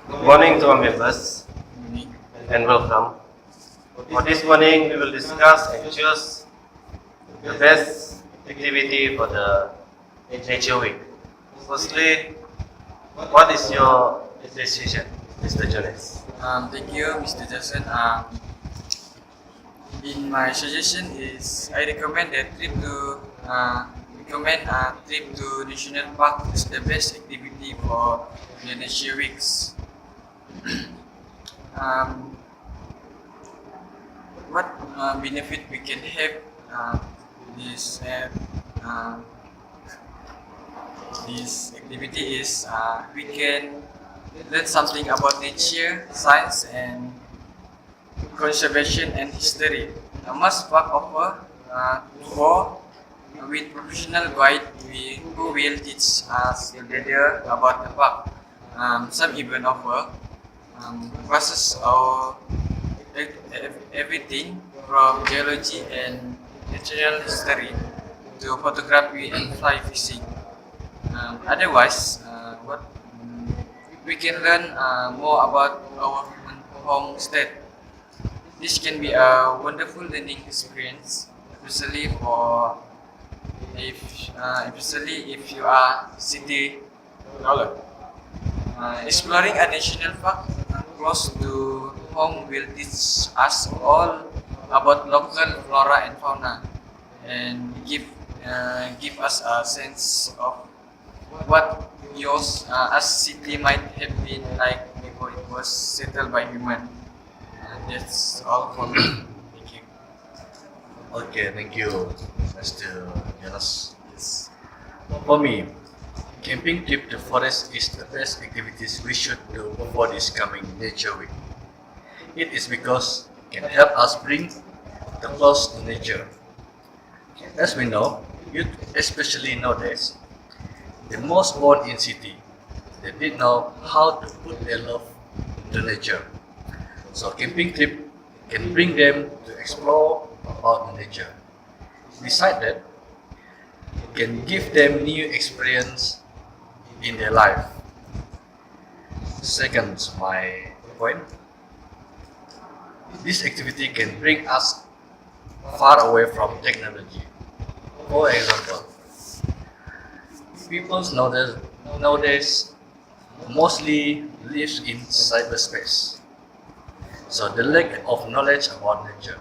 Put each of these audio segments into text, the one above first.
Good morning to our members Unique. and welcome. For this morning, we will discuss and choose the best activity for the Nature Week. Firstly, what is your decision, Mr. Jonas? Thank you, Mr. Jason. In my suggestion is I recommend a trip to national park as the best activity for the nature weeks. um, what benefit we can have this uh, this activity is we can learn something about nature, science, and conservation and history. Must park offer tour with professional guide who will teach us together about the park. Some even offer classes or everything from geology and natural history to photography and fly fishing. Otherwise, what we can learn more about our home state. This can be a wonderful learning experience, especially if you are city dweller. Exploring a national park close to home will teach us all about local flora and fauna and give us a sense of what yours as city might have been like before it was settled by human. That's all for me. Thank you. Okay, thank you, Mr. Jonas. Yes. For me, camping trip to forest is the best activities we should do for this coming nature week. It is because it can help us bring the close to nature. As we know, youth, especially nowadays, the most born in city, they didn't know how to put their love to nature. So camping trip can bring them to explore about the nature. Besides that, it can give them new experience in their life. Second, my point, this activity can bring us far away from technology. For example, people nowadays mostly lives in cyberspace. So the lack of knowledge about nature.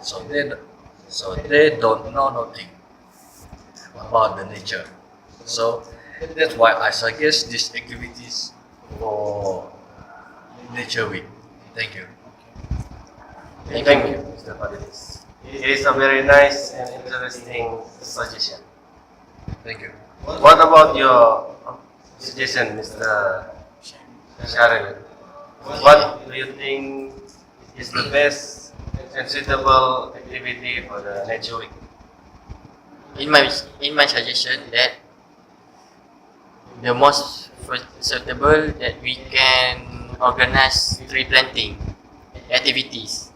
So they don't know nothing about the nature. So that's why I suggest these activities for Nature Week. Thank you. Thank you, Mr. Fadilis. It is a very nice and interesting suggestion. Thank you. What about your suggestion, Mr. Sharil? What do you think is the best and suitable activity for the Nature Week? In my suggestion that the most suitable that we can organize tree planting activities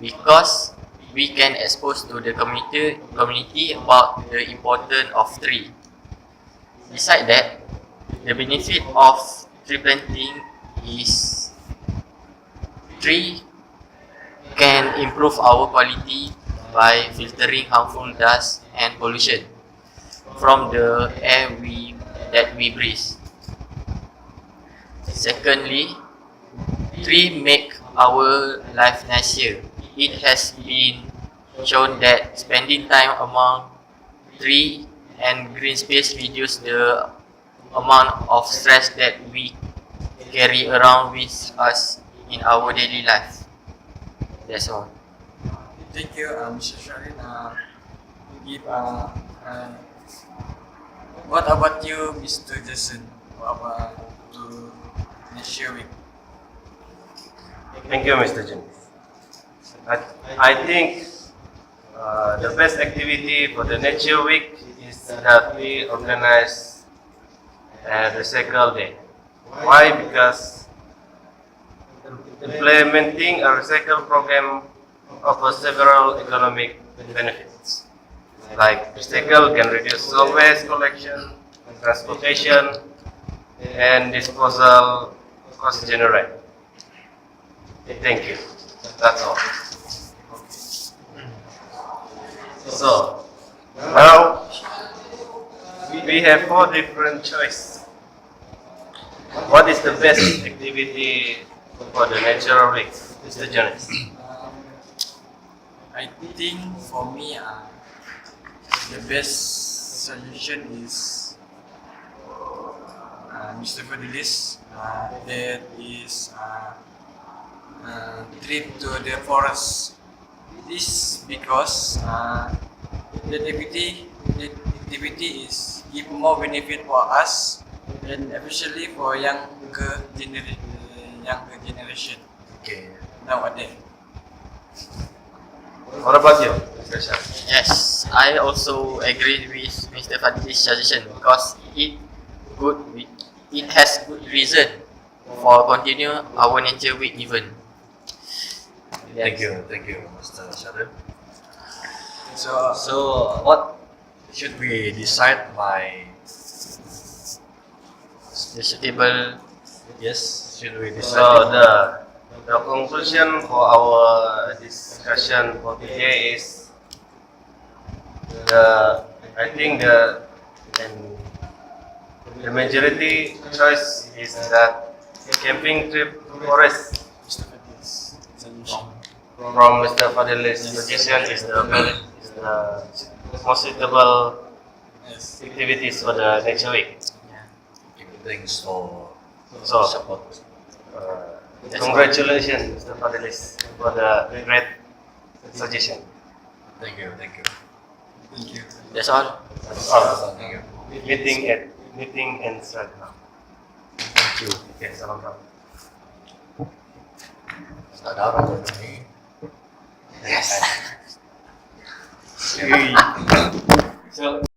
because we can expose to the community about the importance of tree. Besides that, the benefit of tree planting is tree can improve our quality by filtering harmful dust and pollution from the air that we breathe. Secondly, tree make our life nicer. It has been shown that spending time among tree and green space reduce the amount of stress that we carry around with us in our daily life. That's all. Thank you, Mr. Sharin. Give what about you, Mr. Jason? What about to nature week? Thank you, Mr. Jim. I think the best activity for the Nature Week is that we organize a recycle day. Why? Because implementing a recycle program offers several economic benefits. Like recycle can reduce waste collection, transportation, and disposal cost generate. Thank you. That's all. So now we have 4 different choices. What is the best activity for the natural week, Mr. Jonas? I think for me, the best suggestion is Mr. Fadilis. That is trip to the forest. This because that activity is give more benefit for us and especially for younger generation Okay. nowadays. What about you, Mr. Shah? Yes, I also agree with Mr. Fadli's suggestion because it has good reason for continue our nature week even. Thank you, Mr. Sharon. So So, what should we decide by? The suitable Yes, should we decide? So the conclusion for our discussion for today is I think the majority choice is that camping trip to forest Mr. Fadilis suggestion. from Mr. Fadil's suggestion is the most suitable Yes. activities for the next week. Thanks for So support. congratulations, Mr. Fadilis, for the great suggestion. Thank you. Thank you. That's all. That's all. Thank you. Meeting ends right now. Thank you. Okay, salam. Start out on me. Yes. So